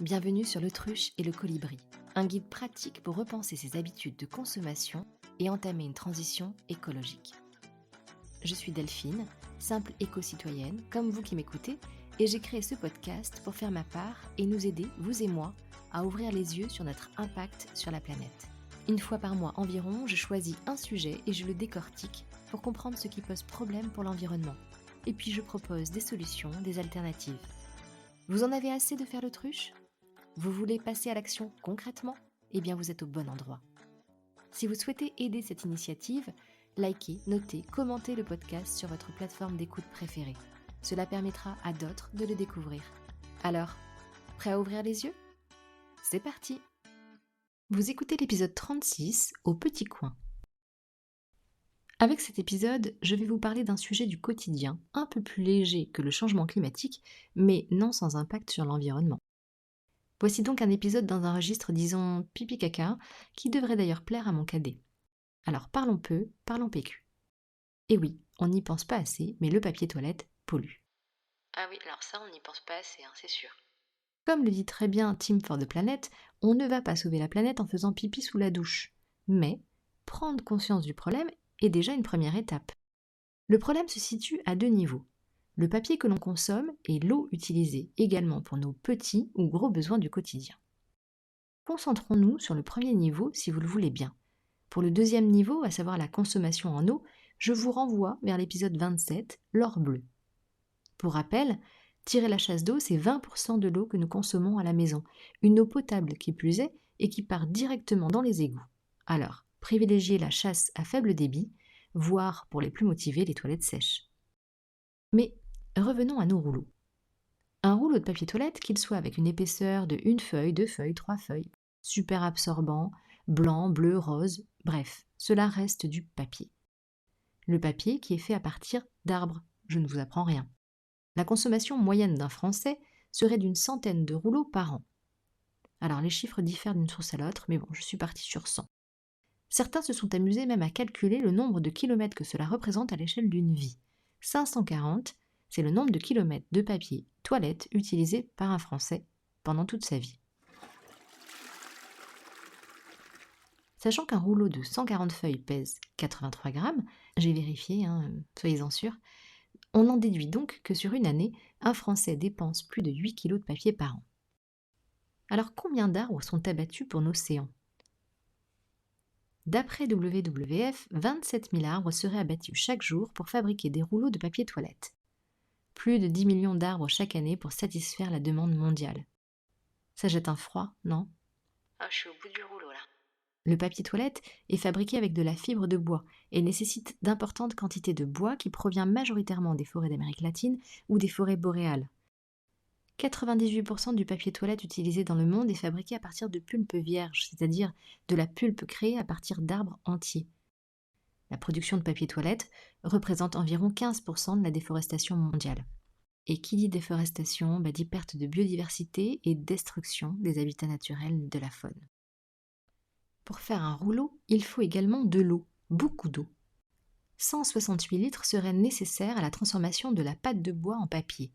Bienvenue sur l'Autruche et le Colibri, un guide pratique pour repenser ses habitudes de consommation et entamer une transition écologique. Je suis Delphine, simple éco-citoyenne, comme vous qui m'écoutez, et j'ai créé ce podcast pour faire ma part et nous aider, vous et moi, à ouvrir les yeux sur notre impact sur la planète. Une fois par mois environ, je choisis un sujet et je le décortique pour comprendre ce qui pose problème pour l'environnement. Et puis je propose des solutions, des alternatives. Vous en avez assez de faire l'autruche ? Vous voulez passer à l'action concrètement ? Eh bien vous êtes au bon endroit. Si vous souhaitez aider cette initiative, likez, notez, commentez le podcast sur votre plateforme d'écoute préférée. Cela permettra à d'autres de le découvrir. Alors, prêt à ouvrir les yeux ? C'est parti ! Vous écoutez l'épisode 36, Au petit coin. Avec cet épisode, je vais vous parler d'un sujet du quotidien, un peu plus léger que le changement climatique, mais non sans impact sur l'environnement. Voici donc un épisode dans un registre, disons, pipi-caca, qui devrait d'ailleurs plaire à mon cadet. Alors parlons peu, parlons PQ. Et oui, on n'y pense pas assez, mais le papier toilette pollue. Ah oui, alors ça, on n'y pense pas assez, c'est sûr. Comme le dit très bien Team for the Planet, on ne va pas sauver la planète en faisant pipi sous la douche. Mais prendre conscience du problème est déjà une première étape. Le problème se situe à deux niveaux. Le papier que l'on consomme et l'eau utilisée également pour nos petits ou gros besoins du quotidien. Concentrons-nous sur le premier niveau si vous le voulez bien. Pour le deuxième niveau, à savoir la consommation en eau, je vous renvoie vers l'épisode 27, l'or bleu. Pour rappel, tirer la chasse d'eau, c'est 20% de l'eau que nous consommons à la maison, une eau potable qui plus est et qui part directement dans les égouts. Alors, privilégiez la chasse à faible débit, voire pour les plus motivés, les toilettes sèches. Mais revenons à nos rouleaux. Un rouleau de papier toilette, qu'il soit avec une épaisseur de 1 feuille, 2 feuilles, 3 feuilles, super absorbant, blanc, bleu, rose, bref, cela reste du papier. Le papier qui est fait à partir d'arbres, je ne vous apprends rien. La consommation moyenne d'un Français serait d'une centaine de rouleaux par an. Alors les chiffres diffèrent d'une source à l'autre, mais bon, je suis partie sur 100. Certains se sont amusés même à calculer le nombre de kilomètres que cela représente à l'échelle d'une vie. 540, c'est le nombre de kilomètres de papier toilette utilisé par un Français pendant toute sa vie. Sachant qu'un rouleau de 140 feuilles pèse 83 grammes, j'ai vérifié, soyez-en sûrs, on en déduit donc que sur une année, un Français dépense plus de 8 kg de papier par an. Alors combien d'arbres sont abattus pour l'océan ? D'après WWF, 27 000 arbres seraient abattus chaque jour pour fabriquer des rouleaux de papier toilette. Plus de 10 millions d'arbres chaque année pour satisfaire la demande mondiale. Ça jette un froid, non ? Ah, je suis au bout du rouleau, là. Le papier toilette est fabriqué avec de la fibre de bois et nécessite d'importantes quantités de bois qui provient majoritairement des forêts d'Amérique latine ou des forêts boréales. 98% du papier toilette utilisé dans le monde est fabriqué à partir de pulpe vierge, c'est-à-dire de la pulpe créée à partir d'arbres entiers. La production de papier toilette représente environ 15% de la déforestation mondiale. Et qui dit déforestation, dit perte de biodiversité et destruction des habitats naturels de la faune. Pour faire un rouleau, il faut également de l'eau, beaucoup d'eau. 168 litres seraient nécessaires à la transformation de la pâte de bois en papier.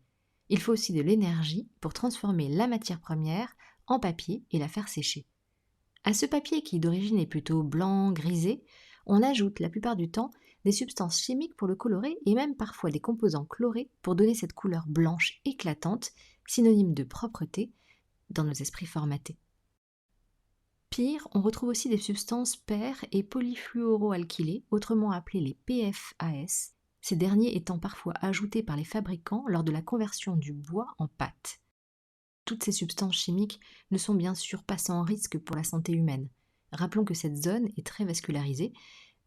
Il faut aussi de l'énergie pour transformer la matière première en papier et la faire sécher. À ce papier qui d'origine est plutôt blanc, grisé, on ajoute la plupart du temps des substances chimiques pour le colorer et même parfois des composants chlorés pour donner cette couleur blanche éclatante, synonyme de propreté, dans nos esprits formatés. Pire, on retrouve aussi des substances per- et polyfluoroalkylées, autrement appelées les PFAS, ces derniers étant parfois ajoutés par les fabricants lors de la conversion du bois en pâte. Toutes ces substances chimiques ne sont bien sûr pas sans risque pour la santé humaine. Rappelons que cette zone est très vascularisée,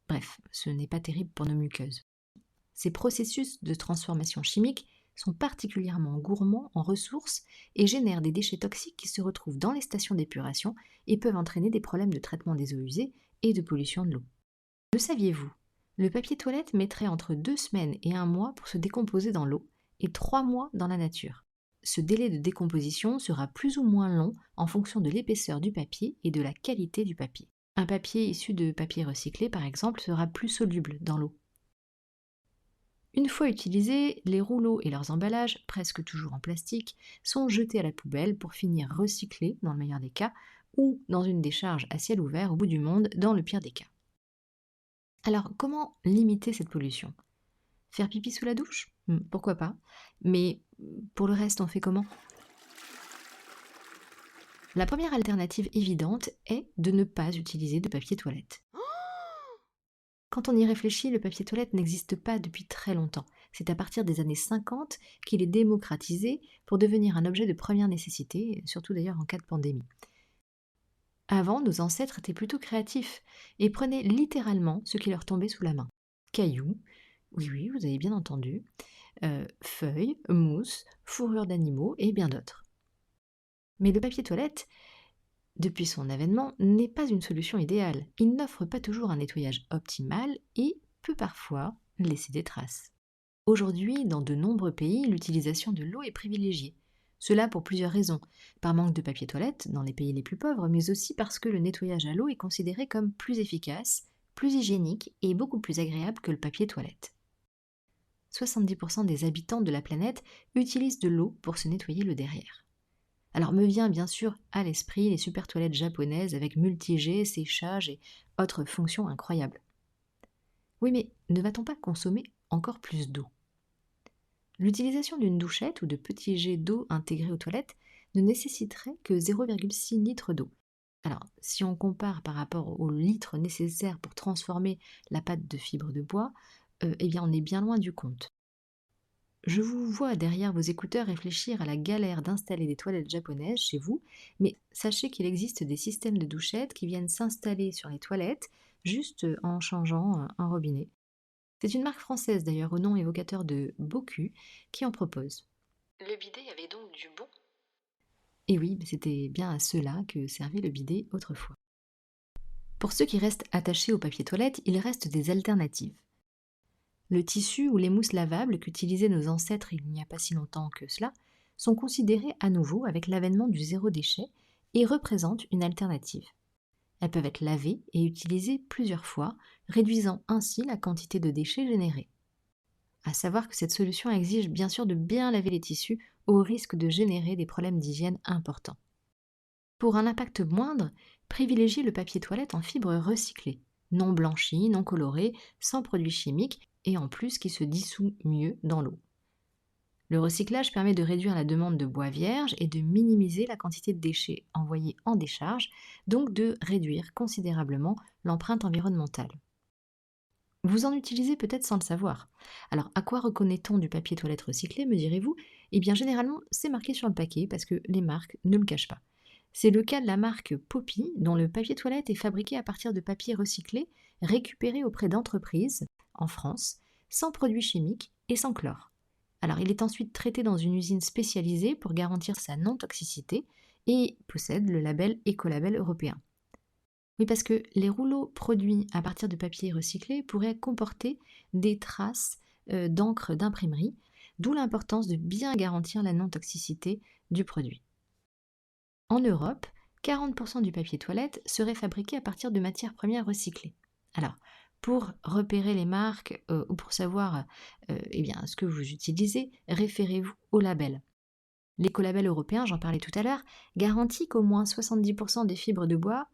bref, ce n'est pas terrible pour nos muqueuses. Ces processus de transformation chimique sont particulièrement gourmands en ressources et génèrent des déchets toxiques qui se retrouvent dans les stations d'épuration et peuvent entraîner des problèmes de traitement des eaux usées et de pollution de l'eau. Le saviez-vous ? Le papier toilette mettrait entre 2 semaines et 1 mois pour se décomposer dans l'eau et 3 mois dans la nature. Ce délai de décomposition sera plus ou moins long en fonction de l'épaisseur du papier et de la qualité du papier. Un papier issu de papier recyclé, par exemple, sera plus soluble dans l'eau. Une fois utilisés, les rouleaux et leurs emballages, presque toujours en plastique, sont jetés à la poubelle pour finir recyclés dans le meilleur des cas, ou dans une décharge à ciel ouvert au bout du monde dans le pire des cas. Alors, comment limiter cette pollution? Faire pipi sous la douche? Pourquoi pas. Mais pour le reste, on fait comment? La première alternative évidente est de ne pas utiliser de papier toilette. Quand on y réfléchit, le papier toilette n'existe pas depuis très longtemps. C'est à partir des années 50 qu'il est démocratisé pour devenir un objet de première nécessité, surtout d'ailleurs en cas de pandémie. Avant, nos ancêtres étaient plutôt créatifs et prenaient littéralement ce qui leur tombait sous la main. Cailloux, oui oui, vous avez bien entendu, feuilles, mousse, fourrures d'animaux et bien d'autres. Mais le papier toilette, depuis son avènement, n'est pas une solution idéale. Il n'offre pas toujours un nettoyage optimal et peut parfois laisser des traces. Aujourd'hui, dans de nombreux pays, l'utilisation de l'eau est privilégiée. Cela pour plusieurs raisons. Par manque de papier toilette dans les pays les plus pauvres, mais aussi parce que le nettoyage à l'eau est considéré comme plus efficace, plus hygiénique et beaucoup plus agréable que le papier toilette. 70% des habitants de la planète utilisent de l'eau pour se nettoyer le derrière. Alors me vient bien sûr à l'esprit les super toilettes japonaises avec multi-jets, séchage et autres fonctions incroyables. Oui, mais ne va-t-on pas consommer encore plus d'eau? L'utilisation d'une douchette ou de petits jets d'eau intégrés aux toilettes ne nécessiterait que 0,6 litres d'eau. Alors, si on compare par rapport aux litres nécessaires pour transformer la pâte de fibre de bois, eh bien on est bien loin du compte. Je vous vois derrière vos écouteurs réfléchir à la galère d'installer des toilettes japonaises chez vous, mais sachez qu'il existe des systèmes de douchettes qui viennent s'installer sur les toilettes juste en changeant un robinet. C'est une marque française d'ailleurs au nom évocateur de Boku qui en propose. Le bidet avait donc du bon? Et oui, c'était bien à cela que servait le bidet autrefois. Pour ceux qui restent attachés au papier toilette, il reste des alternatives. Le tissu ou les mousses lavables qu'utilisaient nos ancêtres il n'y a pas si longtemps que cela sont considérés à nouveau avec l'avènement du zéro déchet et représentent une alternative. Elles peuvent être lavées et utilisées plusieurs fois, réduisant ainsi la quantité de déchets générés. À savoir que cette solution exige bien sûr de bien laver les tissus au risque de générer des problèmes d'hygiène importants. Pour un impact moindre, privilégiez le papier toilette en fibre recyclée, non blanchi, non coloré, sans produits chimiques et en plus qui se dissout mieux dans l'eau. Le recyclage permet de réduire la demande de bois vierge et de minimiser la quantité de déchets envoyés en décharge, donc de réduire considérablement l'empreinte environnementale. Vous en utilisez peut-être sans le savoir. Alors, à quoi reconnaît-on du papier toilette recyclé, me direz-vous? Eh bien, généralement, c'est marqué sur le paquet parce que les marques ne le cachent pas. C'est le cas de la marque Poppy, dont le papier toilette est fabriqué à partir de papier recyclé, récupéré auprès d'entreprises, en France, sans produits chimiques et sans chlore. Alors, il est ensuite traité dans une usine spécialisée pour garantir sa non-toxicité et possède le label Écolabel européen. Oui, parce que les rouleaux produits à partir de papier recyclé pourraient comporter des traces d'encre d'imprimerie, d'où l'importance de bien garantir la non-toxicité du produit. En Europe, 40% du papier toilette serait fabriqué à partir de matières premières recyclées. Alors, pour repérer les marques ou pour savoir eh bien, ce que vous utilisez, référez-vous au label. L'écolabel européen, j'en parlais tout à l'heure, garantit qu'au moins 70% des fibres de bois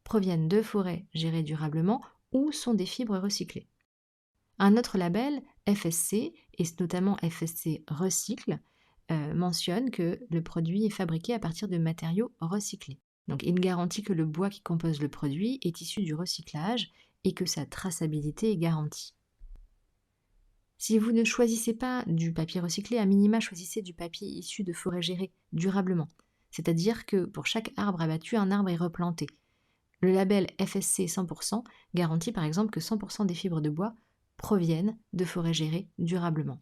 proviennent de forêts gérées durablement ou sont des fibres recyclées. Un autre label, FSC, et notamment FSC Recycle, mentionne que le produit est fabriqué à partir de matériaux recyclés. Donc il garantit que le bois qui compose le produit est issu du recyclage et que sa traçabilité est garantie. Si vous ne choisissez pas du papier recyclé, à minima choisissez du papier issu de forêts gérées durablement. C'est-à-dire que pour chaque arbre abattu, un arbre est replanté. Le label FSC 100% garantit par exemple que 100% des fibres de bois proviennent de forêts gérées durablement.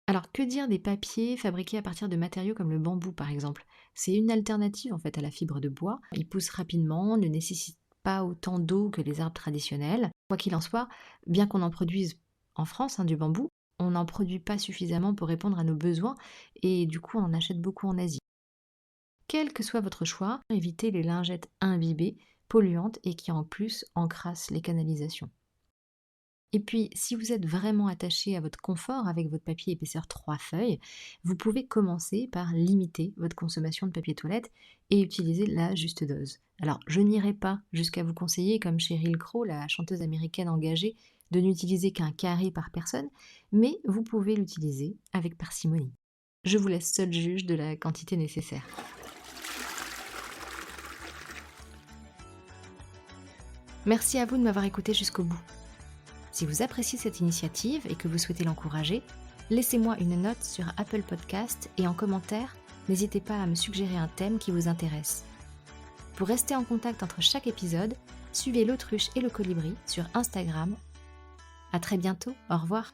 Alors que dire des papiers fabriqués à partir de matériaux comme le bambou par exemple? C'est une alternative en fait à la fibre de bois. Il pousse rapidement, ne nécessite pas autant d'eau que les arbres traditionnels. Quoi qu'il en soit, bien qu'on en produise en France du bambou, on n'en produit pas suffisamment pour répondre à nos besoins et du coup on en achète beaucoup en Asie. Quel que soit votre choix, évitez les lingettes imbibées, polluantes et qui en plus encrassent les canalisations. Et puis, si vous êtes vraiment attaché à votre confort avec votre papier épaisseur 3 feuilles, vous pouvez commencer par limiter votre consommation de papier toilette et utiliser la juste dose. Alors, je n'irai pas jusqu'à vous conseiller, comme Sheryl Crow, la chanteuse américaine engagée, de n'utiliser qu'un carré par personne, mais vous pouvez l'utiliser avec parcimonie. Je vous laisse seul juge de la quantité nécessaire. Merci à vous de m'avoir écouté jusqu'au bout. Si vous appréciez cette initiative et que vous souhaitez l'encourager, laissez-moi une note sur Apple Podcast et en commentaire, n'hésitez pas à me suggérer un thème qui vous intéresse. Pour rester en contact entre chaque épisode, suivez l'Autruche et le Colibri sur Instagram. À très bientôt, au revoir.